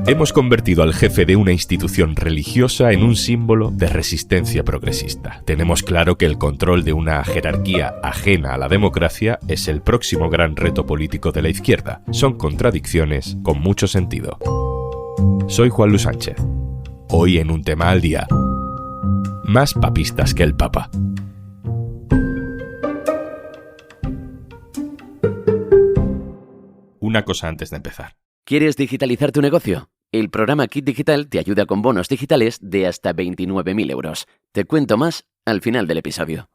Hemos convertido al jefe de una institución religiosa en un símbolo de resistencia progresista. Tenemos claro que el control de una jerarquía ajena a la democracia es el próximo gran reto político de la izquierda. Son contradicciones con mucho sentido. Soy Juan Luis Sánchez. Hoy en Un Tema al Día. Más papistas que el Papa. Una cosa antes de empezar. ¿Quieres digitalizar tu negocio? El programa Kit Digital te ayuda con bonos digitales de hasta 29.000 euros. Te cuento más al final del episodio.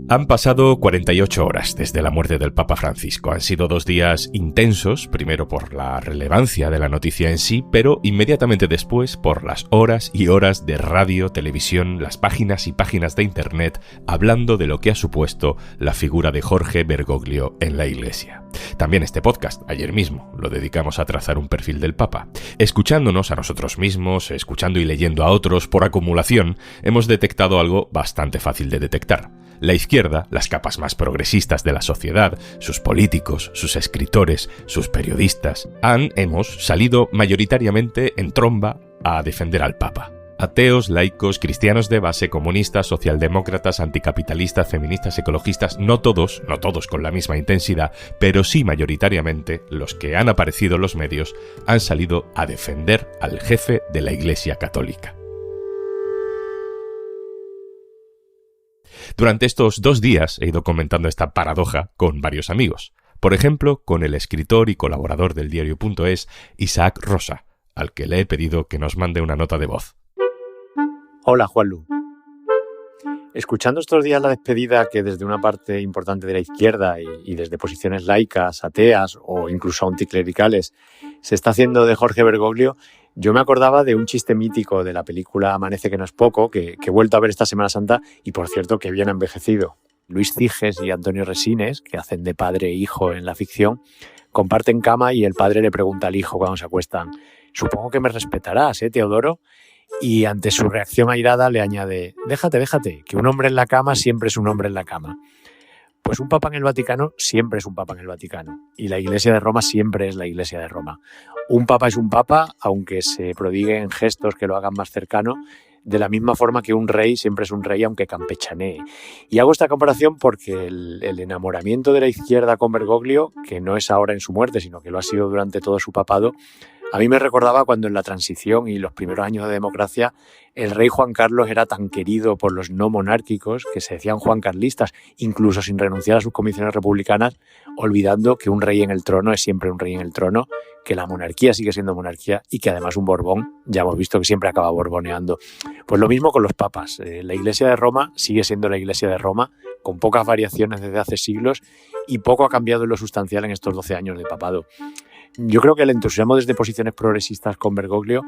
Han pasado 48 horas desde la muerte del Papa Francisco. Han sido 2 días intensos, primero por la relevancia de la noticia en sí, pero inmediatamente después por las horas y horas de radio, televisión, las páginas y páginas de internet hablando de lo que ha supuesto la figura de Jorge Bergoglio en la Iglesia. También este podcast, ayer mismo, lo dedicamos a trazar un perfil del Papa. Escuchándonos a nosotros mismos, escuchando y leyendo a otros por acumulación, hemos detectado algo bastante fácil de detectar. La izquierda, las capas más progresistas de la sociedad, sus políticos, sus escritores, sus periodistas, hemos salido mayoritariamente en tromba a defender al Papa. Ateos, laicos, cristianos de base, comunistas, socialdemócratas, anticapitalistas, feministas, ecologistas, no todos con la misma intensidad, pero sí mayoritariamente los que han aparecido en los medios han salido a defender al jefe de la Iglesia Católica. Durante estos 2 días he ido comentando esta paradoja con varios amigos. Por ejemplo, con el escritor y colaborador del diario.es, Isaac Rosa, al que le he pedido que nos mande una nota de voz. Hola, Juanlu. Escuchando estos días la despedida que desde una parte importante de la izquierda y desde posiciones laicas, ateas o incluso anticlericales se está haciendo de Jorge Bergoglio, yo me acordaba de un chiste mítico de la película Amanece que no es poco, que he vuelto a ver esta Semana Santa y, por cierto, que bien ha envejecido. Luis Ciges y Antonio Resines, que hacen de padre e hijo en la ficción, comparten cama y el padre le pregunta al hijo cuando se acuestan: «Supongo que me respetarás, Teodoro?» Y ante su reacción airada le añade: déjate, que un hombre en la cama siempre es un hombre en la cama. Pues un papa en el Vaticano siempre es un papa en el Vaticano. Y la Iglesia de Roma siempre es la Iglesia de Roma. Un papa es un papa, aunque se prodiguen gestos que lo hagan más cercano, de la misma forma que un rey siempre es un rey, aunque campechanee. Y hago esta comparación porque el enamoramiento de la izquierda con Bergoglio, que no es ahora en su muerte, sino que lo ha sido durante todo su papado, a mí me recordaba cuando en la transición y los primeros años de democracia el rey Juan Carlos era tan querido por los no monárquicos que se decían juancarlistas, incluso sin renunciar a sus convicciones republicanas, olvidando que un rey en el trono es siempre un rey en el trono, que la monarquía sigue siendo monarquía y que además un Borbón, ya hemos visto que siempre acaba borboneando. Pues lo mismo con los papas. La Iglesia de Roma sigue siendo la Iglesia de Roma, con pocas variaciones desde hace siglos, y poco ha cambiado en lo sustancial en estos 12 años de papado. Yo creo que el entusiasmo desde posiciones progresistas con Bergoglio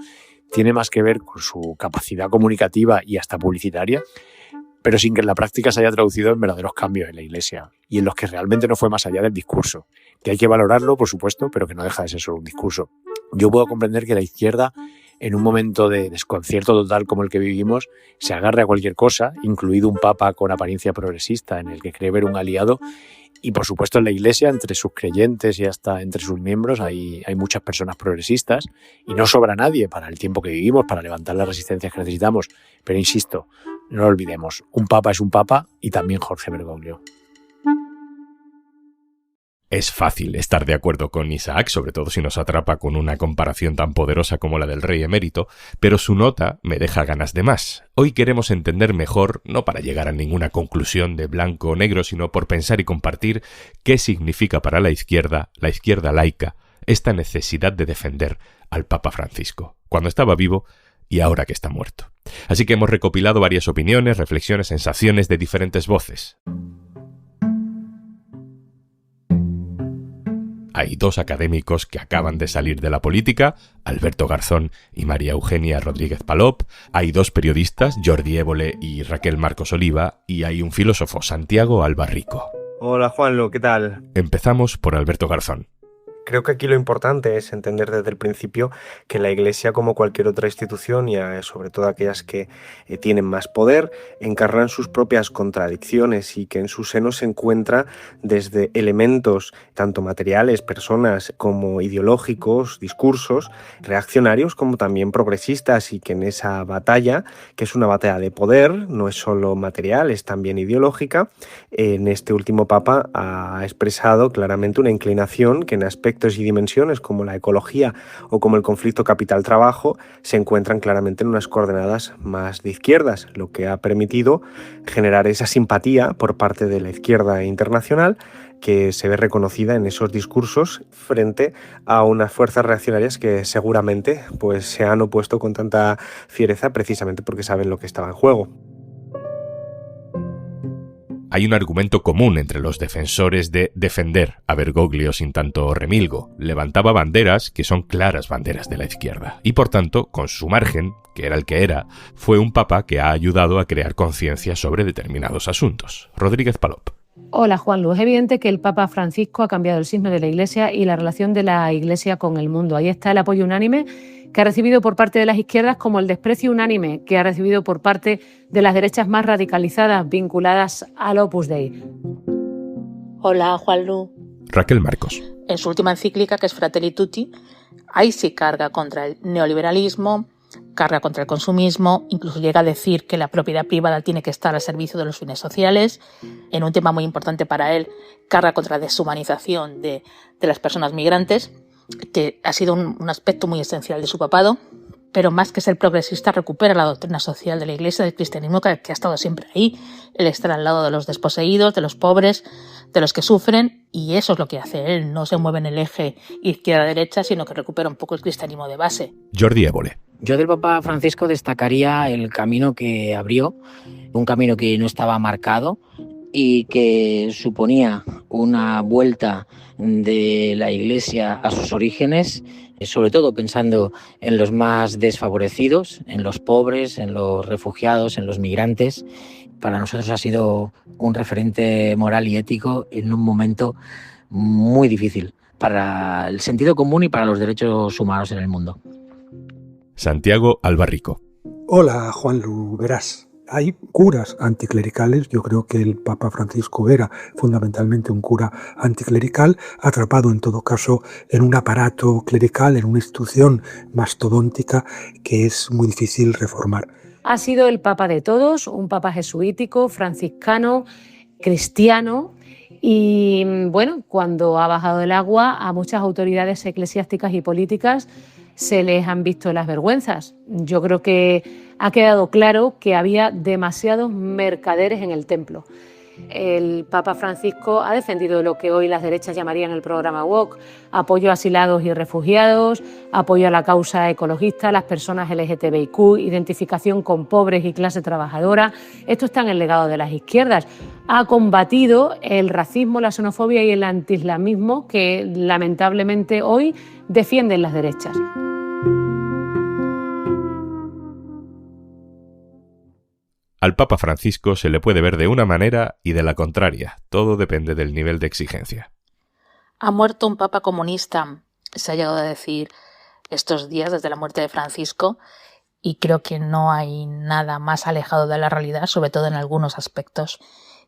tiene más que ver con su capacidad comunicativa y hasta publicitaria, pero sin que en la práctica se haya traducido en verdaderos cambios en la Iglesia y en los que realmente no fue más allá del discurso, que hay que valorarlo, por supuesto, pero que no deja de ser solo un discurso. Yo puedo comprender que la izquierda, en un momento de desconcierto total como el que vivimos, se agarre a cualquier cosa, incluido un papa con apariencia progresista en el que cree ver un aliado. Y por supuesto en la Iglesia, entre sus creyentes y hasta entre sus miembros, hay muchas personas progresistas y no sobra nadie para el tiempo que vivimos, para levantar las resistencias que necesitamos. Pero insisto, no lo olvidemos, un papa es un papa y también Jorge Bergoglio. Es fácil estar de acuerdo con Isaac, sobre todo si nos atrapa con una comparación tan poderosa como la del rey emérito, pero su nota me deja ganas de más. Hoy queremos entender mejor, no para llegar a ninguna conclusión de blanco o negro, sino por pensar y compartir qué significa para la izquierda laica, esta necesidad de defender al Papa Francisco, cuando estaba vivo y ahora que está muerto. Así que hemos recopilado varias opiniones, reflexiones, sensaciones de diferentes voces. Hay 2 académicos que acaban de salir de la política, Alberto Garzón y María Eugenia Rodríguez Palop. Hay 2 periodistas, Jordi Évole y Raquel Marcos Oliva. Y hay un filósofo, Santiago Albarrico. Hola Juanlu, ¿qué tal? Empezamos por Alberto Garzón. Creo que aquí lo importante es entender desde el principio que la Iglesia, como cualquier otra institución, y sobre todo aquellas que tienen más poder, encarnan sus propias contradicciones y que en su seno se encuentra desde elementos tanto materiales, personas, como ideológicos, discursos reaccionarios, como también progresistas, y que en esa batalla, que es una batalla de poder, no es solo material, es también ideológica, en este último Papa ha expresado claramente una inclinación que en aspectos y dimensiones como la ecología o como el conflicto capital-trabajo se encuentran claramente en unas coordenadas más de izquierdas, lo que ha permitido generar esa simpatía por parte de la izquierda internacional que se ve reconocida en esos discursos frente a unas fuerzas reaccionarias que seguramente pues, se han opuesto con tanta fiereza precisamente porque saben lo que estaba en juego. Hay un argumento común entre los defensores de defender a Bergoglio sin tanto remilgo. Levantaba banderas que son claras banderas de la izquierda. Y por tanto, con su margen, que era el que era, fue un papa que ha ayudado a crear conciencia sobre determinados asuntos. Rodríguez Palop. Hola, Juanlu. Es evidente que el Papa Francisco ha cambiado el signo de la Iglesia y la relación de la Iglesia con el mundo. Ahí está el apoyo unánime que ha recibido por parte de las izquierdas, como el desprecio unánime que ha recibido por parte de las derechas más radicalizadas vinculadas al Opus Dei. Hola, Juanlu. Raquel Marcos. En su última encíclica, que es Fratelli Tutti, ahí sí carga contra el neoliberalismo, carga contra el consumismo, incluso llega a decir que la propiedad privada tiene que estar al servicio de los fines sociales. En un tema muy importante para él, carga contra la deshumanización de las personas migrantes, que ha sido un aspecto muy esencial de su papado, pero más que ser progresista recupera la doctrina social de la Iglesia, del cristianismo, que ha estado siempre ahí, el estar al lado de los desposeídos, de los pobres, de los que sufren, y eso es lo que hace él, no se mueve en el eje izquierda-derecha, sino que recupera un poco el cristianismo de base. Jordi Évole. Yo del Papa Francisco destacaría el camino que abrió, un camino que no estaba marcado y que suponía una vuelta de la Iglesia a sus orígenes, sobre todo pensando en los más desfavorecidos, en los pobres, en los refugiados, en los migrantes. Para nosotros ha sido un referente moral y ético en un momento muy difícil para el sentido común y para los derechos humanos en el mundo. Santiago Albarrico. Hola, Juanlu. Verás, hay curas anticlericales. Yo creo que el Papa Francisco era fundamentalmente un cura anticlerical, atrapado en todo caso en un aparato clerical, en una institución mastodóntica que es muy difícil reformar. Ha sido el Papa de todos, un Papa jesuítico, franciscano, cristiano. Y bueno, cuando ha bajado el agua, a muchas autoridades eclesiásticas y políticas se les han visto las vergüenzas. Yo creo que ha quedado claro que había demasiados mercaderes en el templo. El Papa Francisco ha defendido lo que hoy las derechas llamarían el programa Woke, apoyo a asilados y refugiados, apoyo a la causa ecologista, a las personas LGTBIQ, identificación con pobres y clase trabajadora. Esto está en el legado de las izquierdas. Ha combatido el racismo, la xenofobia y el antiislamismo que lamentablemente hoy defienden las derechas. Al Papa Francisco se le puede ver de una manera y de la contraria. Todo depende del nivel de exigencia. Ha muerto un papa comunista, se ha llegado a decir estos días desde la muerte de Francisco, y creo que no hay nada más alejado de la realidad, sobre todo en algunos aspectos,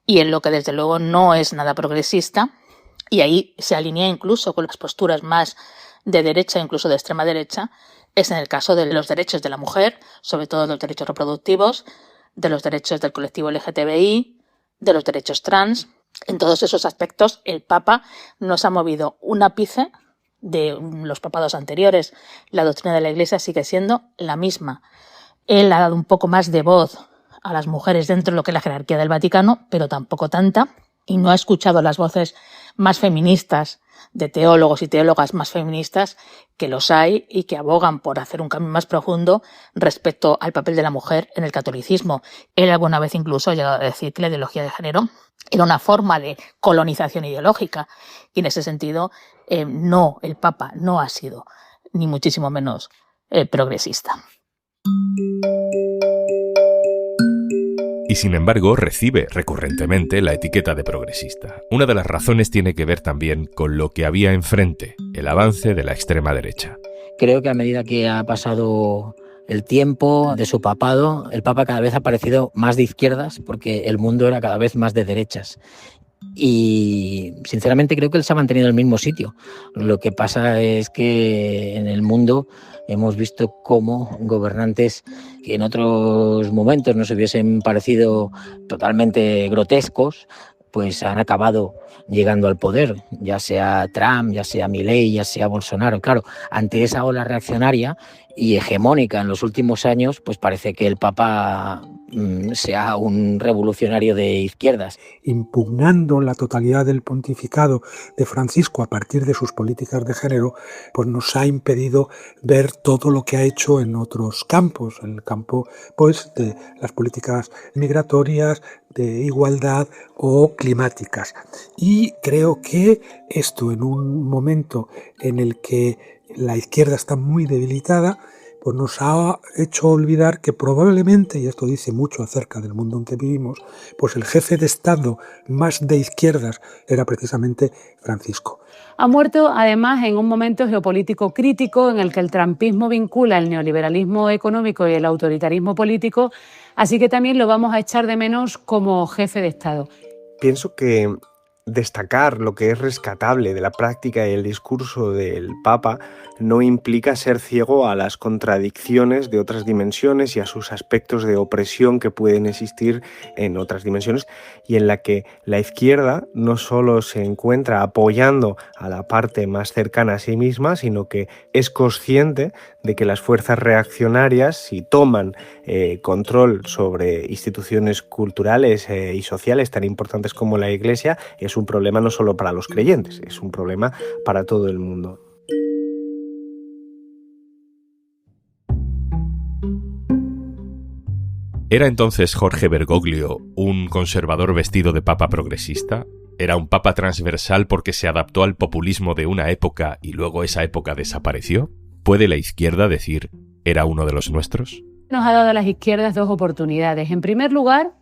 y en lo que desde luego no es nada progresista, y ahí se alinea incluso con las posturas más de derecha, incluso de extrema derecha, es en el caso de los derechos de la mujer, sobre todo los derechos reproductivos, de los derechos del colectivo LGTBI, de los derechos trans. En todos esos aspectos el Papa no se ha movido un ápice de los papados anteriores. La doctrina de la Iglesia sigue siendo la misma. Él ha dado un poco más de voz a las mujeres dentro de lo que es la jerarquía del Vaticano, pero tampoco tanta, y no ha escuchado las voces más feministas de teólogos y teólogas más feministas, que los hay y que abogan por hacer un cambio más profundo respecto al papel de la mujer en el catolicismo. Él alguna vez incluso ha llegado a decir que la ideología de género era una forma de colonización ideológica, y en ese sentido no, el Papa no ha sido ni muchísimo menos progresista. y sin embargo recibe recurrentemente la etiqueta de progresista. Una de las razones tiene que ver también con lo que había enfrente, el avance de la extrema derecha. Creo que a medida que ha pasado el tiempo de su papado, el Papa cada vez ha parecido más de izquierdas porque el mundo era cada vez más de derechas. Y sinceramente creo que él se ha mantenido en el mismo sitio. Lo que pasa es que en el mundo hemos visto cómo gobernantes que en otros momentos nos hubiesen parecido totalmente grotescos, pues han acabado llegando al poder, ya sea Trump, ya sea Milei, ya sea Bolsonaro. Claro, ante esa ola reaccionaria y hegemónica en los últimos años, pues parece que el Papa sea un revolucionario de izquierdas. Impugnando la totalidad del pontificado de Francisco a partir de sus políticas de género, pues nos ha impedido ver todo lo que ha hecho en otros campos, en el campo pues de las políticas migratorias, de igualdad o climáticas. Y creo que esto, en un momento en el que la izquierda está muy debilitada, pues nos ha hecho olvidar que probablemente, y esto dice mucho acerca del mundo en que vivimos, pues el jefe de Estado más de izquierdas era precisamente Francisco. Ha muerto además en un momento geopolítico crítico en el que el trumpismo vincula el neoliberalismo económico y el autoritarismo político, así que también lo vamos a echar de menos como jefe de Estado. Pienso que destacar lo que es rescatable de la práctica y el discurso del Papa no implica ser ciego a las contradicciones de otras dimensiones y a sus aspectos de opresión que pueden existir en otras dimensiones, y en la que la izquierda no solo se encuentra apoyando a la parte más cercana a sí misma, sino que es consciente de que las fuerzas reaccionarias, si toman control sobre instituciones culturales y sociales tan importantes como la Iglesia, es un problema no solo para los creyentes, es un problema para todo el mundo. ¿Era entonces Jorge Bergoglio un conservador vestido de papa progresista? ¿Era un papa transversal porque se adaptó al populismo de una época y luego esa época desapareció? ¿Puede la izquierda decir, era uno de los nuestros? Nos ha dado a las izquierdas dos oportunidades. En primer lugar,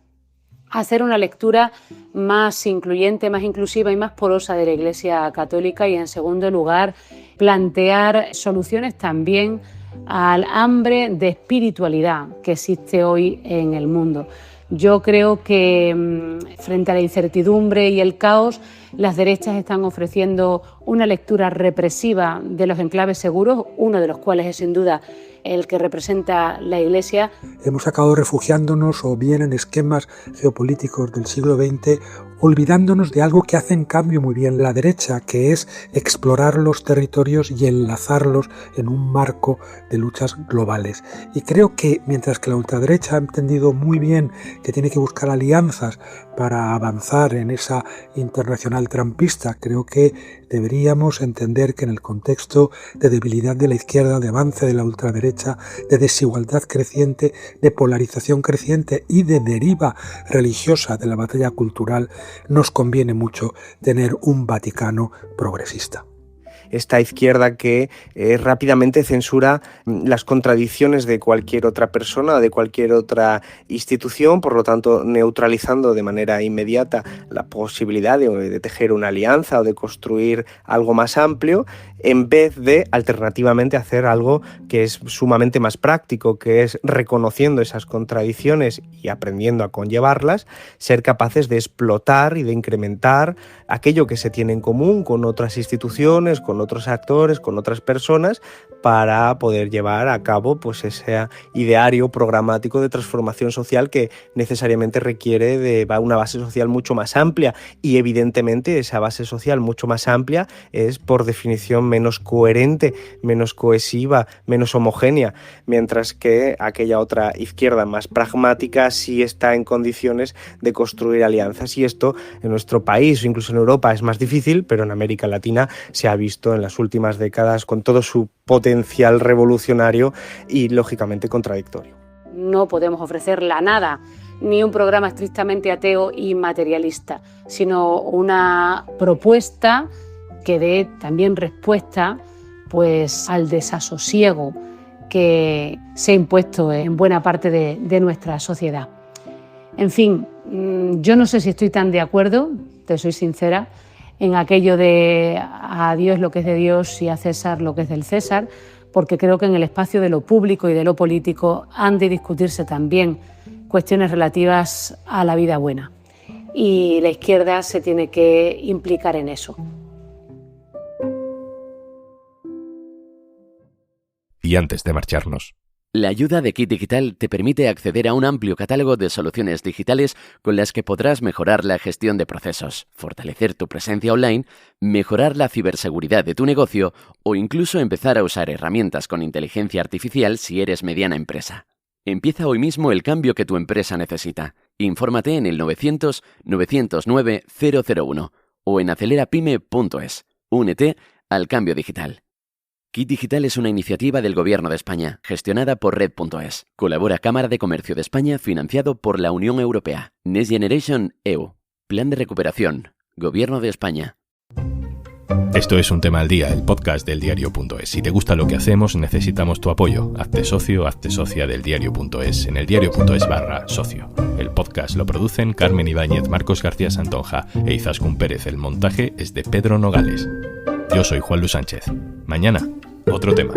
hacer una lectura más incluyente, más inclusiva y más porosa de la Iglesia Católica, y en segundo lugar, plantear soluciones también al hambre de espiritualidad que existe hoy en el mundo. Yo creo que frente a la incertidumbre y el caos, las derechas están ofreciendo una lectura represiva de los enclaves seguros, uno de los cuales es sin duda el que representa la Iglesia. Hemos acabado refugiándonos o bien en esquemas geopolíticos del siglo XX, olvidándonos de algo que hace en cambio muy bien la derecha, que es explorar los territorios y enlazarlos en un marco de luchas globales. Y creo que mientras que la ultraderecha ha entendido muy bien que tiene que buscar alianzas para avanzar en esa internacional trumpista, creo que deberíamos entender que en el contexto de debilidad de la izquierda, de avance de la ultraderecha, de desigualdad creciente, de polarización creciente y de deriva religiosa de la batalla cultural, nos conviene mucho tener un Vaticano progresista. Esta izquierda que rápidamente censura las contradicciones de cualquier otra persona o de cualquier otra institución, por lo tanto neutralizando de manera inmediata la posibilidad de tejer una alianza o de construir algo más amplio, en vez de alternativamente hacer algo que es sumamente más práctico, que es reconociendo esas contradicciones y aprendiendo a conllevarlas, ser capaces de explotar y de incrementar aquello que se tiene en común con otras instituciones, con otros actores, con otras personas, para poder llevar a cabo pues ese ideario programático de transformación social que necesariamente requiere de una base social mucho más amplia, y evidentemente esa base social mucho más amplia es por definición menos coherente, menos cohesiva, menos homogénea, mientras que aquella otra izquierda más pragmática sí está en condiciones de construir alianzas, y esto en nuestro país o incluso en Europa es más difícil, pero en América Latina se ha visto en las últimas décadas con todo su potencial revolucionario y lógicamente contradictorio. No podemos ofrecer la nada, ni un programa estrictamente ateo y materialista, sino una propuesta que dé también respuesta pues, al desasosiego que se ha impuesto en buena parte de nuestra sociedad. En fin, yo no sé si estoy tan de acuerdo, te soy sincera, en aquello de a Dios lo que es de Dios y a César lo que es del César, porque creo que en el espacio de lo público y de lo político han de discutirse también cuestiones relativas a la vida buena. Y la izquierda se tiene que implicar en eso. Y antes de marcharnos, la ayuda de Kit Digital te permite acceder a un amplio catálogo de soluciones digitales con las que podrás mejorar la gestión de procesos, fortalecer tu presencia online, mejorar la ciberseguridad de tu negocio o incluso empezar a usar herramientas con inteligencia artificial si eres mediana empresa. Empieza hoy mismo el cambio que tu empresa necesita. Infórmate en el 900 909 001 o en acelerapyme.es. Únete al cambio digital. Kit Digital es una iniciativa del Gobierno de España, gestionada por Red.es. Colabora Cámara de Comercio de España, financiado por la Unión Europea. Next Generation EU. Plan de recuperación. Gobierno de España. Esto es Un Tema al Día, el podcast del Diario.es. Si te gusta lo que hacemos, necesitamos tu apoyo. Hazte socio, hazte socia del Diario.es en el Diario.es/socio. El podcast lo producen Carmen Ibáñez, Marcos García Santonja e Izaskun Pérez. El montaje es de Pedro Nogales. Yo soy Juan Luis Sánchez. Mañana, otro tema.